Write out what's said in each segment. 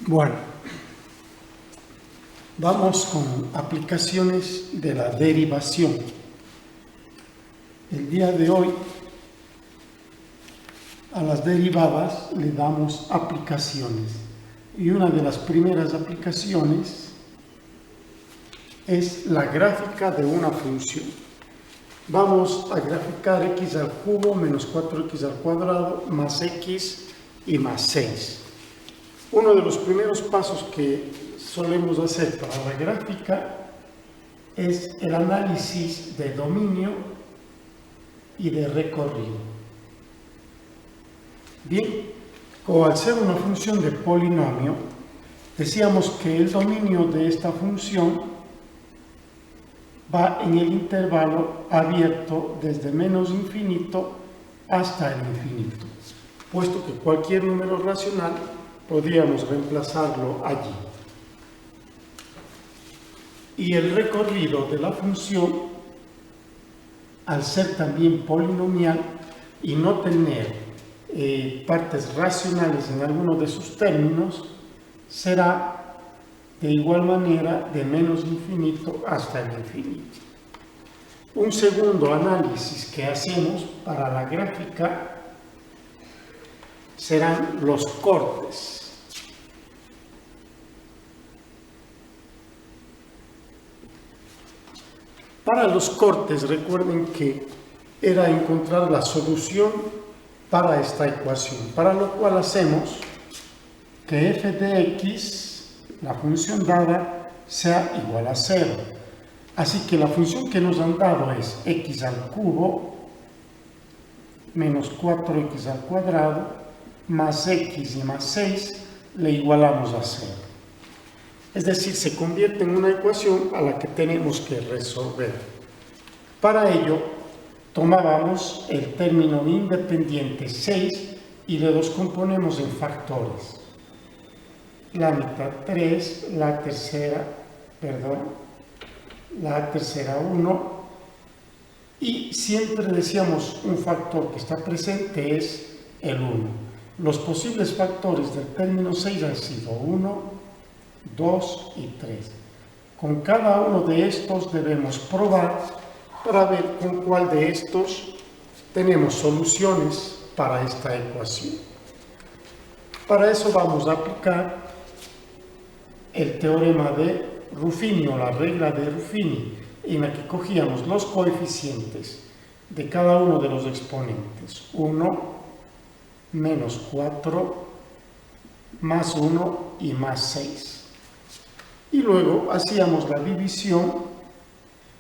Bueno, vamos con aplicaciones de la derivación. El día de hoy a las derivadas le damos aplicaciones y una de las primeras aplicaciones es la gráfica de una función. Vamos a graficar x al cubo menos 4x al cuadrado más x y más 6. Uno de los primeros pasos que solemos hacer para la gráfica es el análisis de dominio y de recorrido. Bien, como al ser una función de polinomio, decíamos que el dominio de esta función va en el intervalo abierto desde menos infinito hasta el infinito, puesto que cualquier número racional podríamos reemplazarlo allí. Y el recorrido de la función, al ser también polinomial y no tener partes racionales en alguno de sus términos, será de igual manera de menos infinito hasta el infinito. Un segundo análisis que hacemos para la gráfica serán los cortes. Para los cortes, recuerden que era encontrar la solución para esta ecuación, para lo cual hacemos que f de x, la función dada, sea igual a 0. Así que la función que nos han dado es x al cubo menos 4x al cuadrado más x y más 6 le igualamos a 0. Es decir, se convierte en una ecuación a la que tenemos que resolver. Para ello, tomábamos el término independiente 6 y le descomponemos en factores. La mitad 3, la tercera 1, y siempre decíamos un factor que está presente es el 1. Los posibles factores del término 6 han sido 1, 2 y 3. Con cada uno de estos debemos probar para ver con cuál de estos tenemos soluciones para esta ecuación. Para eso vamos a aplicar el teorema de Ruffini o la regla de Ruffini, en la que cogíamos los coeficientes de cada uno de los exponentes, 1, menos 4, más 1 y más 6. Y luego hacíamos la división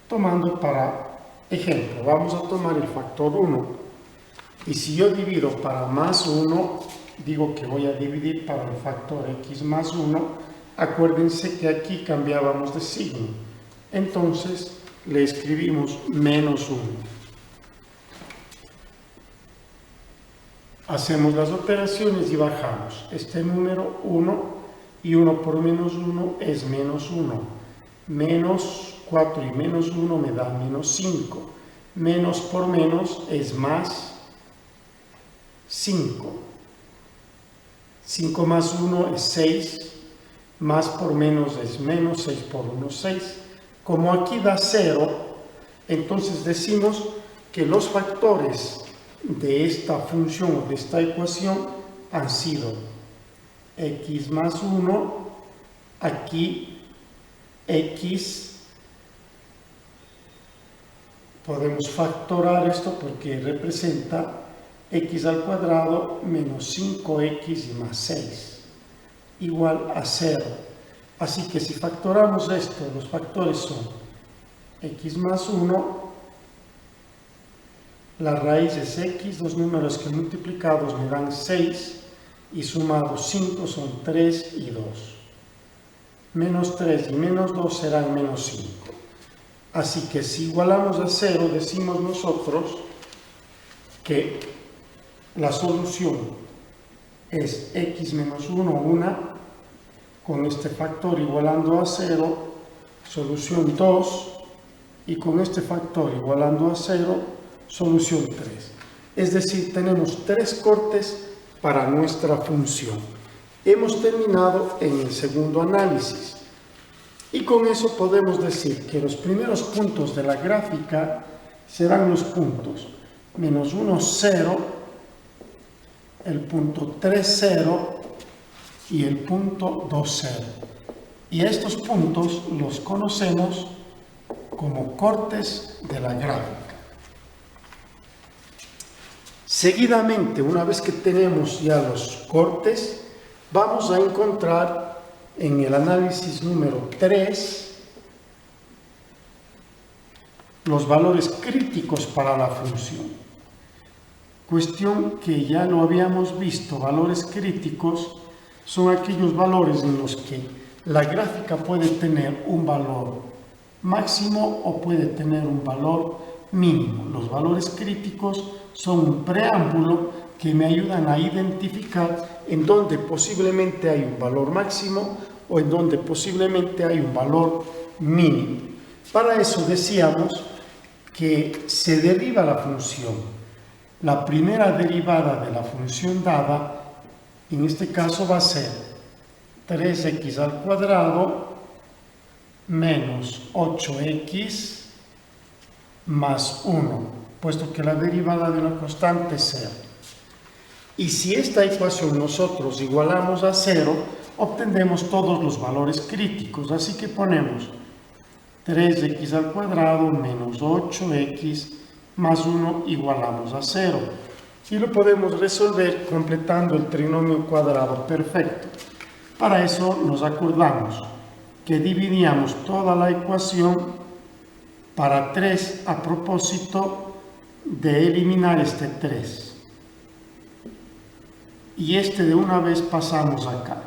tomando para ejemplo, vamos a tomar el factor 1. Y si yo divido para más 1, digo que voy a dividir para el factor x más 1. Acuérdense que aquí cambiábamos de signo. Entonces le escribimos menos 1. Hacemos las operaciones y bajamos. Este número 1 y 1 por menos 1 es menos 1. Menos 4 y menos 1 me da menos 5. Menos por menos es más 5. 5 más 1 es 6. Más por menos es menos, 6 por 1, 6. Como aquí da 0, entonces decimos que los factores de esta función o de esta ecuación han sido x más 1, aquí x, podemos factorar esto porque representa x al cuadrado menos 5x y más 6. Igual a 0. Así que si factoramos esto, los factores son x más 1, la raíz es x, los números que multiplicados me dan 6 y sumados 5 son 3 y 2. Menos 3 y menos 2 serán menos 5. Así que si igualamos a 0, decimos nosotros que la solución es x menos 1, 1, con este factor igualando a 0, solución 2, y con este factor igualando a 0, solución 3. Es decir, tenemos 3 cortes para nuestra función. hemos terminado en el segundo análisis. Y con eso podemos decir que los primeros puntos de la gráfica serán los puntos menos 1, 0, el punto 3, 0 y el punto 2, 0. Y estos puntos los conocemos como cortes de la gráfica. Seguidamente, una vez que tenemos ya los cortes, vamos a encontrar en el análisis número 3 los valores críticos para la función. Cuestión que ya lo habíamos visto, valores críticos son aquellos valores en los que la gráfica puede tener un valor máximo o puede tener un valor mínimo. Los valores críticos son un preámbulo que me ayudan a identificar en dónde posiblemente hay un valor máximo o en donde posiblemente hay un valor mínimo. Para eso decíamos que se deriva la función. La primera derivada de la función dada, en este caso va a ser 3x al cuadrado menos 8x más 1, puesto que la derivada de una constante es 0. Y si esta ecuación nosotros igualamos a 0, obtendremos todos los valores críticos. Así que ponemos 3x al cuadrado menos 8x más 1 igualamos a 0. Y lo podemos resolver completando el trinomio cuadrado perfecto. Para eso nos acordamos que dividíamos toda la ecuación para 3 a propósito de eliminar este 3. Y este de una vez pasamos acá.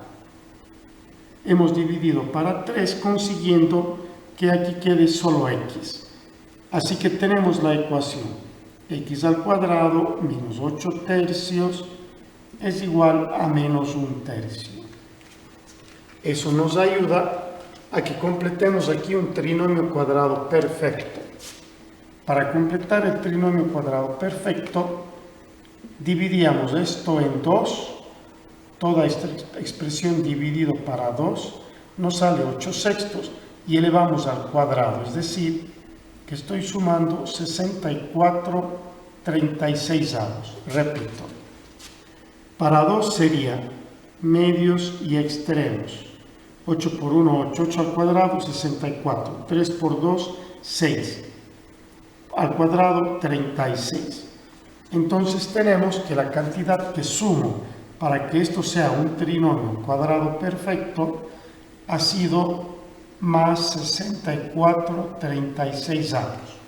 Hemos dividido para 3 consiguiendo que aquí quede solo x. Así que tenemos la ecuación x al cuadrado menos 8 tercios es igual a menos 1 tercio. Eso nos ayuda a que completemos aquí un trinomio cuadrado perfecto. Para completar el trinomio cuadrado perfecto, dividíamos esto en 2, toda esta expresión dividido para 2 nos sale 8 sextos y elevamos al cuadrado, es decir, que estoy sumando 64/36. Repito, para 2 sería medios y extremos. 8 por 1, 8, 8 al cuadrado, 64. 3 por 2, 6. Al cuadrado, 36. Entonces tenemos que la cantidad que sumo para que esto sea un trinomio cuadrado perfecto ha sido más 64/36.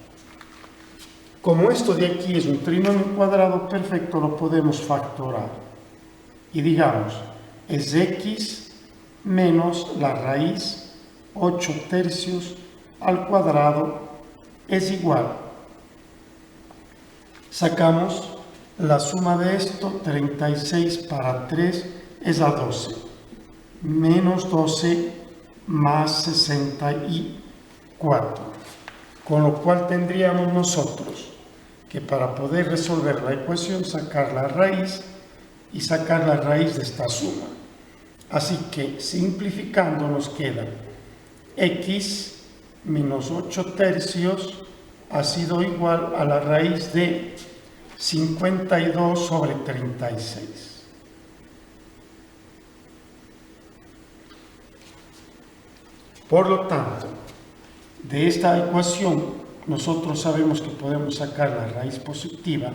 Como esto de aquí es un trinomio cuadrado perfecto, lo podemos factorar. Y digamos, es x menos la raíz 8 tercios al cuadrado es igual. Sacamos la suma de esto, 36 para 3 es a 12. Menos 12 más 64. Con lo cual tendríamos nosotros que para poder resolver la ecuación sacar la raíz y sacar la raíz de esta suma. Así que simplificando nos queda x menos 8 tercios ha sido igual a la raíz de 52/36. Por lo tanto, de esta ecuación nosotros sabemos que podemos sacar la raíz positiva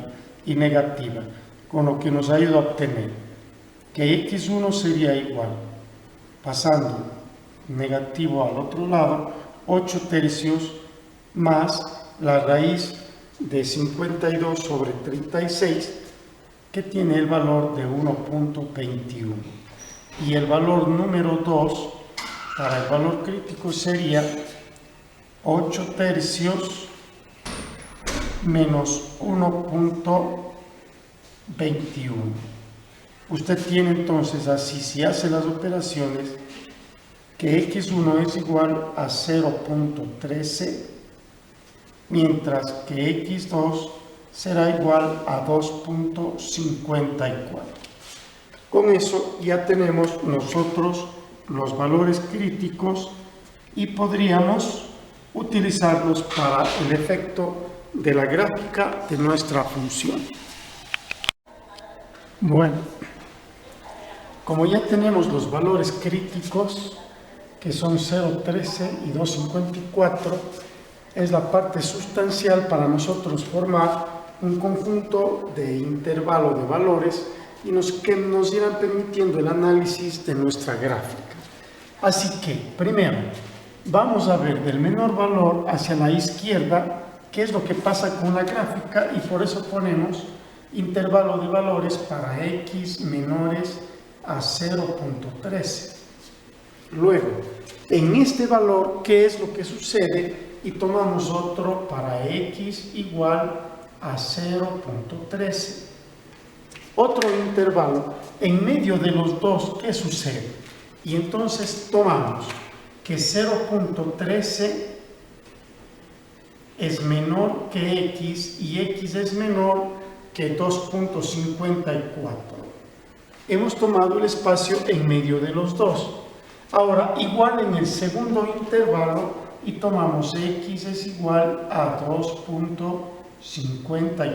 y negativa, con lo que nos ayuda a obtener que x1 sería igual, pasando negativo al otro lado, 8 tercios más la raíz de 52/36, que tiene el valor de 1.21. Y el valor número 2 para el valor crítico sería 8 tercios menos 1.21. Usted tiene entonces así, si hace las operaciones, que x1 es igual a 0.13, mientras que x2 será igual a 2.54. Con eso ya tenemos nosotros los valores críticos y podríamos utilizarlos para el efecto de la gráfica de nuestra función. Bueno, como ya tenemos los valores críticos, que son 0,13 y 2,54, es la parte sustancial para nosotros formar un conjunto de intervalo de valores que nos irán permitiendo el análisis de nuestra gráfica. Así que, primero, vamos a ver del menor valor hacia la izquierda qué es lo que pasa con la gráfica, y por eso ponemos intervalo de valores para x menores a 0,13. Luego, en este valor, ¿qué es lo que sucede? Y tomamos otro para x igual a 0,13. Otro intervalo, en medio de los dos, ¿qué sucede? Y entonces tomamos que 0,13 es menor que x y x es menor que 2,54. Hemos tomado el espacio en medio de los dos. Ahora, igual en el segundo intervalo, y tomamos x es igual a 2,54.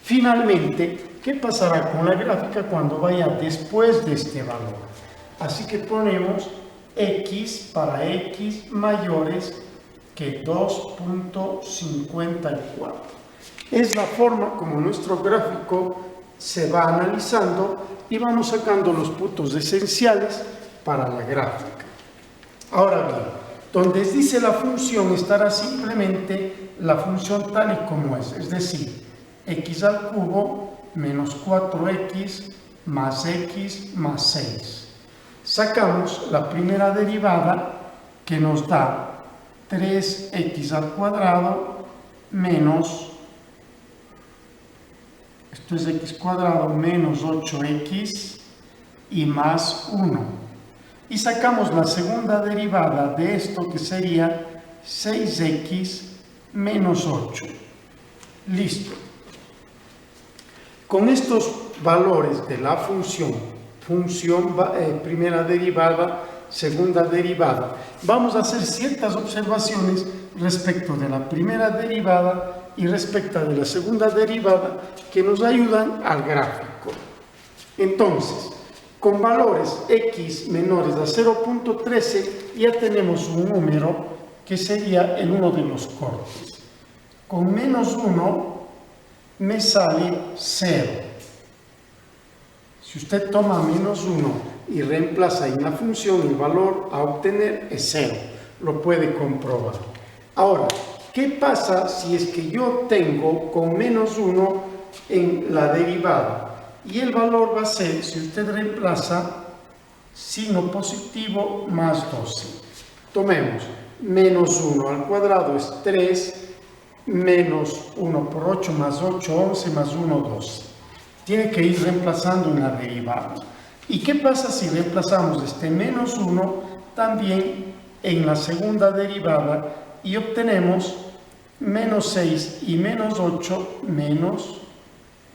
Finalmente, ¿qué pasará con la gráfica cuando vaya después de este valor? Así que ponemos x para x mayores que 2,54. Es la forma como nuestro gráfico se va analizando y vamos sacando los puntos esenciales para la gráfica. Ahora bien, donde dice la función estará simplemente la función tal y como es decir, x al cubo menos 4x más x más 6. Sacamos la primera derivada, que nos da 3x al cuadrado menos, esto es x cuadrado menos 8x y más 1. Y sacamos la segunda derivada de esto, que sería 6x menos 8. Listo. Con estos valores de la función, primera derivada, segunda derivada, vamos a hacer ciertas observaciones respecto de la primera derivada y respecto de la segunda derivada que nos ayudan al gráfico. Entonces, con valores x menores a 0,13 ya tenemos un número que sería el uno de los cortes. Con menos 1 me sale 0. Si usted toma menos 1 y reemplaza en la función, el valor a obtener es 0. Lo puede comprobar. Ahora, ¿qué pasa si es que yo tengo con menos 1 en la derivada? Y el valor va a ser, si usted reemplaza, signo positivo más 12. Tomemos menos 1 al cuadrado es 3, menos 1 por 8 más 8, 11 más 1, 12. Tiene que ir reemplazando en la derivada. ¿Y qué pasa si reemplazamos este menos 1 también en la segunda derivada y obtenemos menos 6 y menos 8 menos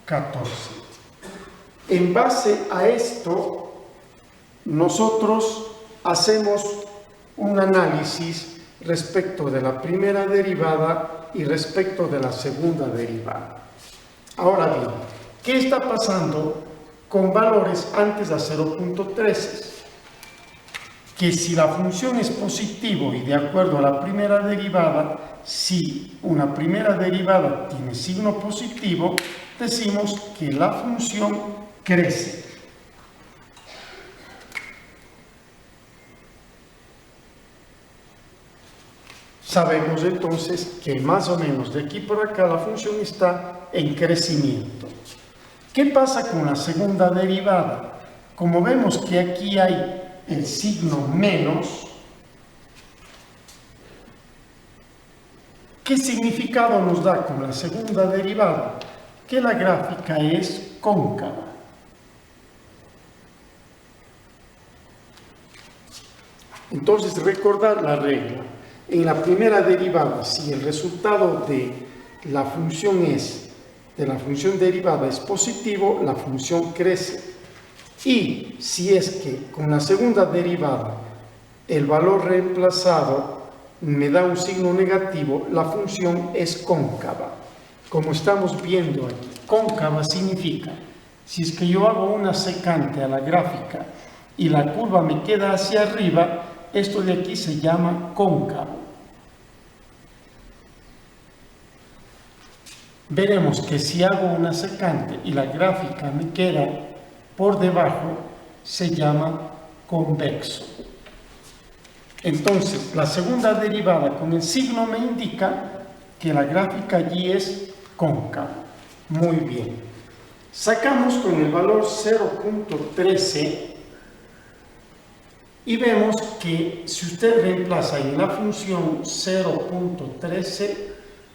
14? En base a esto, nosotros hacemos un análisis respecto de la primera derivada y respecto de la segunda derivada. Ahora bien, ¿qué está pasando con valores antes de 0,13? Que si la función es positivo y de acuerdo a la primera derivada, si una primera derivada tiene signo positivo, decimos que la función crece. Sabemos entonces que más o menos de aquí por acá la función está en crecimiento. ¿Qué pasa con la segunda derivada? Como vemos que aquí hay el signo menos, ¿qué significado nos da con la segunda derivada? Que la gráfica es cóncava. Entonces, recordar la regla. En la primera derivada, si el resultado de la función derivada es positivo, la función crece. Y si es que con la segunda derivada el valor reemplazado me da un signo negativo, la función es cóncava. Como estamos viendo aquí, cóncava significa, si es que yo hago una secante a la gráfica y la curva me queda hacia arriba, esto de aquí se llama cóncavo. Veremos que si hago una secante y la gráfica me queda por debajo, se llama convexo. Entonces, la segunda derivada con el signo me indica que la gráfica allí es cóncava. Muy bien. Sacamos con el valor 0.13 y vemos que si usted reemplaza en la función 0.13,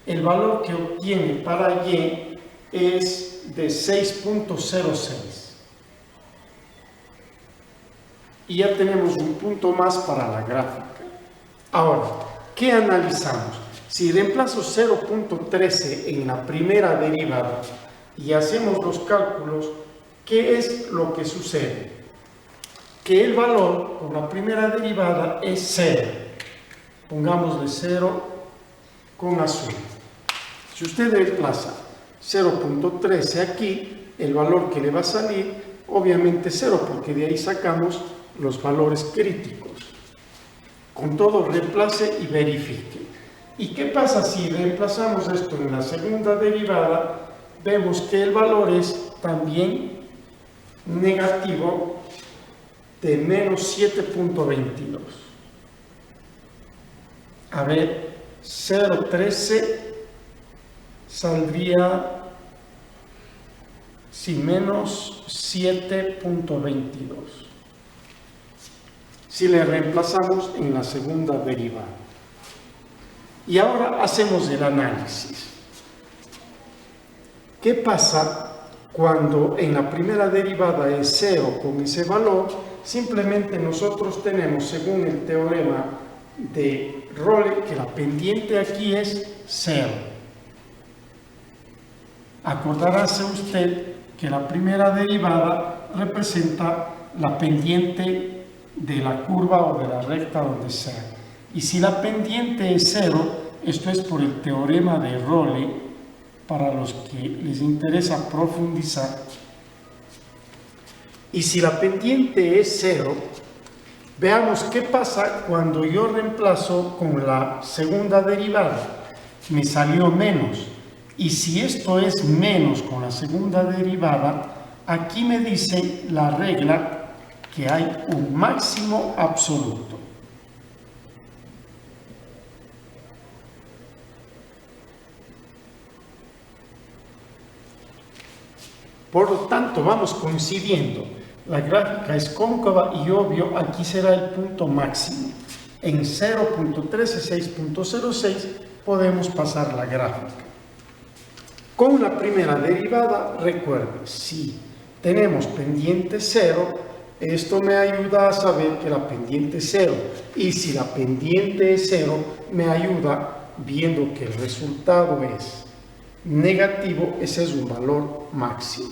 el valor que obtiene para y es de 6.06. Y ya tenemos un punto más para la gráfica. Ahora, ¿qué analizamos? Si reemplazo 0.13 en la primera derivada y hacemos los cálculos, ¿qué es lo que sucede? Que el valor con la primera derivada es 0. Pongámosle 0 con azul. Si usted reemplaza 0.13 aquí, el valor que le va a salir, obviamente 0, porque de ahí sacamos los valores críticos. Con todo, reemplace y verifique. ¿Y qué pasa si reemplazamos esto en la segunda derivada? Vemos que el valor es también negativo de menos 7.22. A ver, 0.13 saldría menos 7.22. Si le reemplazamos en la segunda derivada. Y ahora hacemos el análisis. ¿Qué pasa cuando en la primera derivada es 0 con ese valor? Simplemente nosotros tenemos, según el teorema de Role, que la pendiente aquí es 0. Acordaráse usted que la primera derivada representa la pendiente de la curva o de la recta donde sea. Y si la pendiente es 0, esto es por el teorema de Role, para los que les interesa profundizar. Y si la pendiente es 0, veamos qué pasa cuando yo reemplazo con la segunda derivada. Me salió menos. Y si esto es menos con la segunda derivada, aquí me dice la regla que hay un máximo absoluto. Por lo tanto, vamos coincidiendo. La gráfica es cóncava y obvio, aquí será el punto máximo. En 0.13, 6.06 podemos pasar la gráfica. Con la primera derivada, recuerden, si tenemos pendiente 0, esto me ayuda a saber que la pendiente es 0. Y si la pendiente es 0, me ayuda viendo que el resultado es negativo, ese es un valor máximo.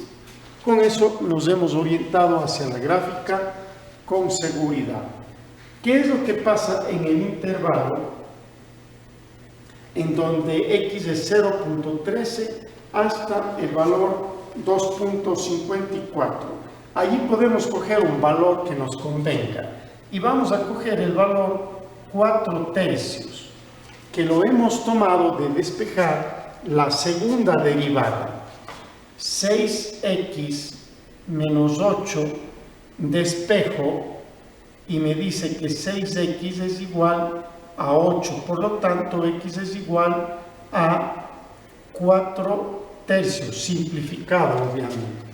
Con eso nos hemos orientado hacia la gráfica con seguridad. ¿Qué es lo que pasa en el intervalo en donde x es 0.13 hasta el valor 2.54? Allí podemos coger un valor que nos convenga y vamos a coger el valor 4/3, que lo hemos tomado de despejar la segunda derivada. 6x menos 8 despejo y me dice que 6x es igual a 8, por lo tanto x es igual a 4/3, simplificado obviamente.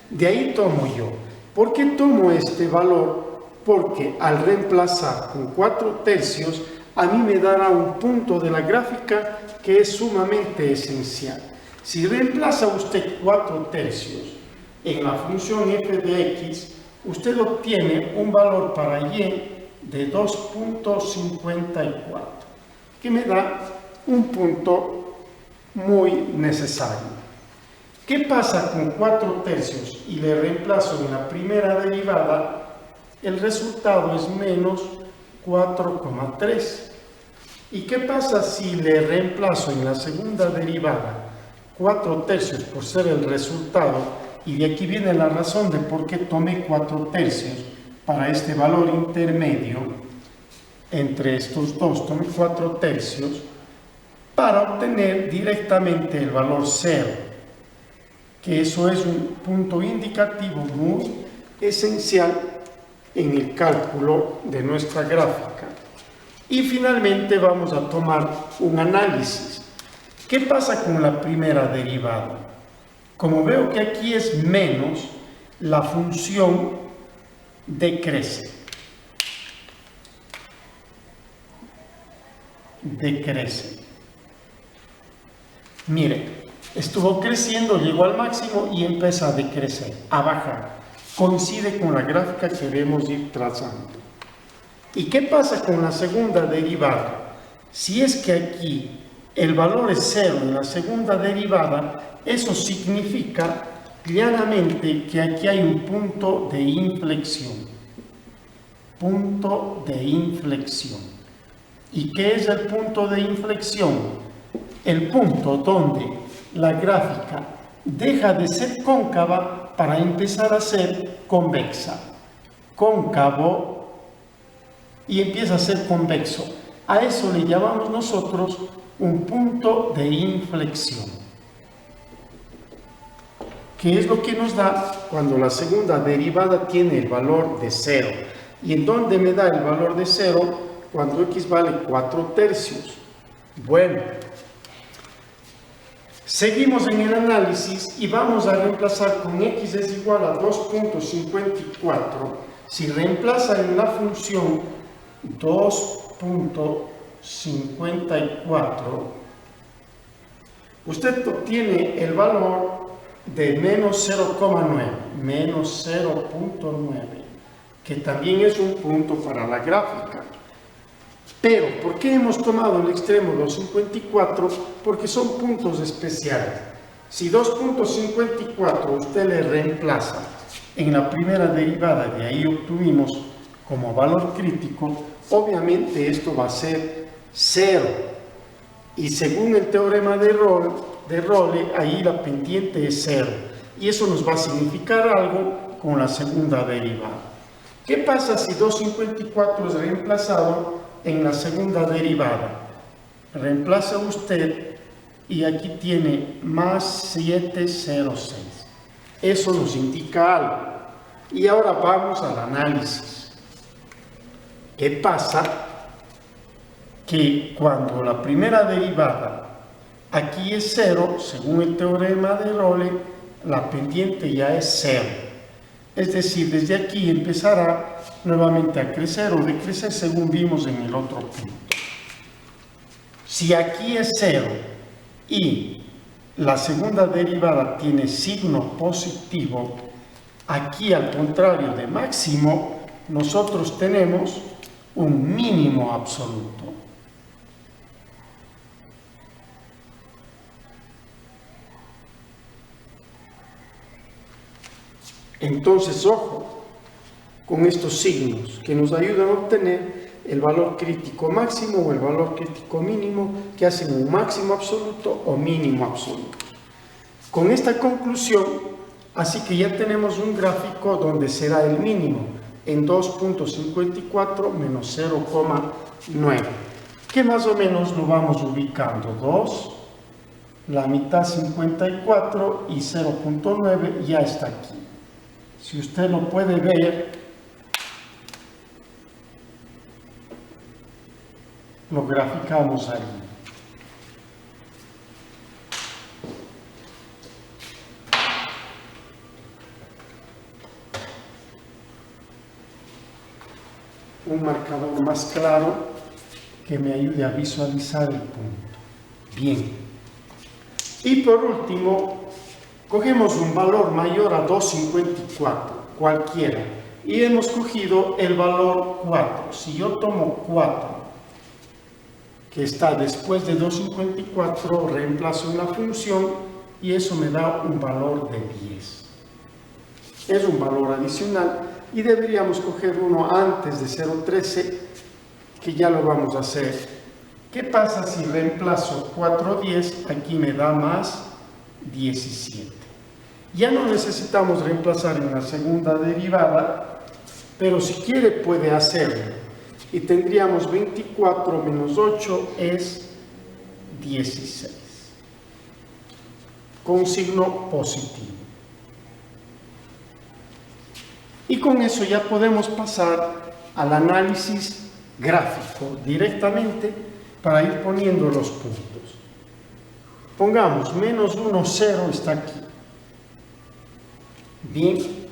De ahí tomo yo. ¿Por qué tomo este valor? Porque al reemplazar con 4/3 a mí me dará un punto de la gráfica que es sumamente esencial. Si reemplaza usted 4/3 en la función f de x, usted obtiene un valor para y de 2.54, que me da un punto muy necesario. ¿Qué pasa con 4/3 y le reemplazo en la primera derivada? El resultado es menos 4,3. ¿Y qué pasa si le reemplazo en la segunda derivada 4/3 por ser el resultado? Y de aquí viene la razón de por qué tomé 4/3 para este valor intermedio entre estos dos. Tomé 4/3 para obtener directamente el valor 0, que eso es un punto indicativo muy esencial en el cálculo de nuestra gráfica. Y finalmente vamos a tomar un análisis. ¿Qué pasa con la primera derivada? Como veo que aquí es menos, la función decrece. Mire, estuvo creciendo, llegó al máximo y empieza a decrecer, a bajar. Coincide con la gráfica que debemos ir trazando. ¿Y qué pasa con la segunda derivada? Si es que aquí el valor es 0 en la segunda derivada, eso significa claramente que aquí hay un punto de inflexión. Punto de inflexión. ¿Y qué es el punto de inflexión? El punto donde la gráfica deja de ser cóncava para empezar a ser convexa. Cóncavo y empieza a ser convexo. A eso le llamamos nosotros un punto de inflexión. ¿Qué es lo que nos da cuando la segunda derivada tiene el valor de 0? ¿Y en dónde me da el valor de 0? Cuando x vale 4/3. Bueno, seguimos en el análisis y vamos a reemplazar con x es igual a 2.54. Si reemplaza en la función 2.54, usted obtiene el valor de menos 0,9, que también es un punto para la gráfica. Pero, ¿por qué hemos tomado el extremo 2.54? Porque son puntos especiales. Si 2.54 usted le reemplaza en la primera derivada, de ahí obtuvimos como valor crítico, obviamente esto va a ser 0. Y según el teorema de Role, ahí la pendiente es 0. Y eso nos va a significar algo con la segunda derivada. ¿Qué pasa si 2.54 es reemplazado en la segunda derivada? Reemplaza usted y aquí tiene más 706. Eso nos indica algo. Y ahora vamos al análisis. ¿Qué pasa? Que cuando la primera derivada aquí es 0, según el teorema de Role, la pendiente ya es 0. Es decir, desde aquí empezará nuevamente a crecer o decrecer según vimos en el otro punto. Si aquí es 0 y la segunda derivada tiene signo positivo, aquí al contrario de máximo, nosotros tenemos un mínimo absoluto. Entonces, ojo con estos signos que nos ayudan a obtener el valor crítico máximo o el valor crítico mínimo, que hacen un máximo absoluto o mínimo absoluto. Con esta conclusión, así que ya tenemos un gráfico donde será el mínimo en 2.54 menos 0,9, que más o menos lo vamos ubicando. 2, la mitad 54 y 0,9 ya está aquí. Si usted lo puede ver, lo graficamos ahí. Un marcador más claro que me ayude a visualizar el punto. Bien. Y por último, cogemos un valor mayor a 2.54, cualquiera, y hemos cogido el valor 4. Si yo tomo 4, que está después de 2.54, reemplazo una función y eso me da un valor de 10. Es un valor adicional y deberíamos coger uno antes de 0,13, que ya lo vamos a hacer. ¿Qué pasa si reemplazo 4,10? Aquí me da más 17. Ya no necesitamos reemplazar en la segunda derivada, pero si quiere puede hacerlo. Y tendríamos 24 menos 8 es 16. Con signo positivo. Y con eso ya podemos pasar al análisis gráfico directamente para ir poniendo los puntos. Pongamos menos 1, 0 está aquí. Bien,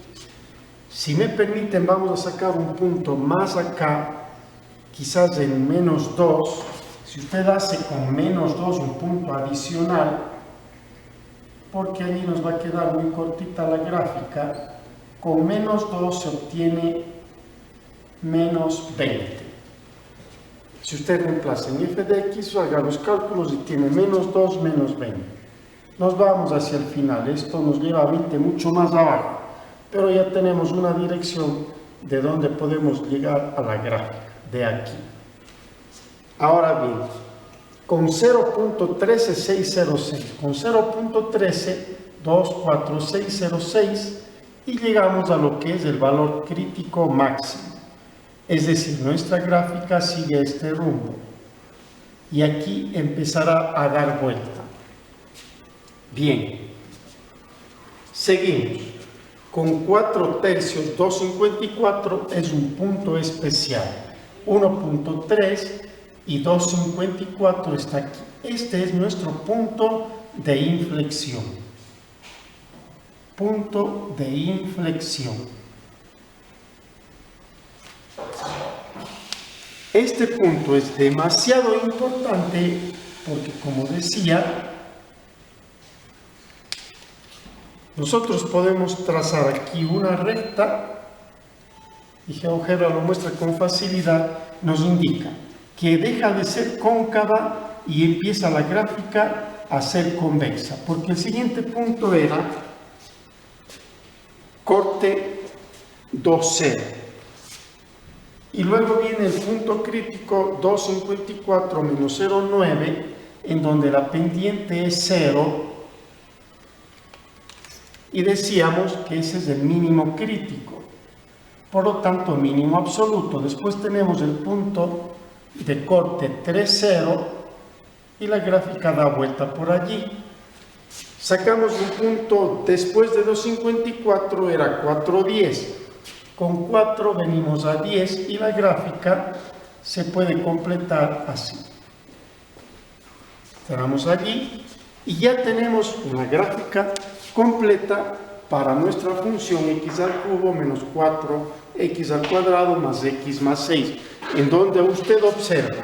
si me permiten vamos a sacar un punto más acá, quizás en menos 2. Si usted hace con menos 2 un punto adicional, porque allí nos va a quedar muy cortita la gráfica, con menos 2 se obtiene menos 20. Si usted reemplaza en f de x, haga los cálculos y tiene menos 2 menos 20. Nos vamos hacia el final, esto nos lleva a 20 mucho más abajo, pero ya tenemos una dirección de donde podemos llegar a la gráfica, de aquí. Ahora bien, con 0.13606, con 0.13240606 y llegamos a lo que es el valor crítico máximo. Es decir, nuestra gráfica sigue este rumbo y aquí empezará a dar vuelta. Bien, seguimos. Con 4/3, 2,54 es un punto especial. 1.3 y 2,54 está aquí. Este es nuestro punto de inflexión. Punto de inflexión. Este punto es demasiado importante porque, como decía, nosotros podemos trazar aquí una recta y GeoGebra lo muestra con facilidad, nos indica que deja de ser cóncava y empieza la gráfica a ser convexa, porque el siguiente punto era corte 2,0 y luego viene el punto crítico 2,54 menos 0,9 en donde la pendiente es 0 y decíamos que ese es el mínimo crítico, por lo tanto mínimo absoluto. Después tenemos el punto de corte 3,0 y la gráfica da vuelta por allí. Sacamos un punto después de 2,54, era 4,10. Con 4 venimos a 10 y la gráfica se puede completar así. Cerramos allí y ya tenemos una gráfica completa para nuestra función x al cubo menos 4x al cuadrado más x más 6, en donde usted observa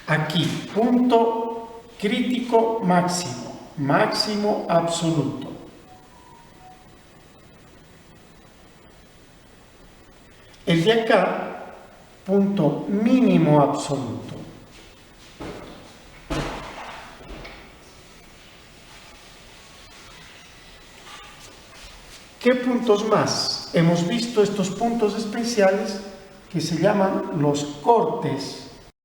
aquí punto crítico máximo, máximo absoluto. El de acá, punto mínimo absoluto. ¿Qué puntos más? Hemos visto estos puntos especiales que se llaman los cortes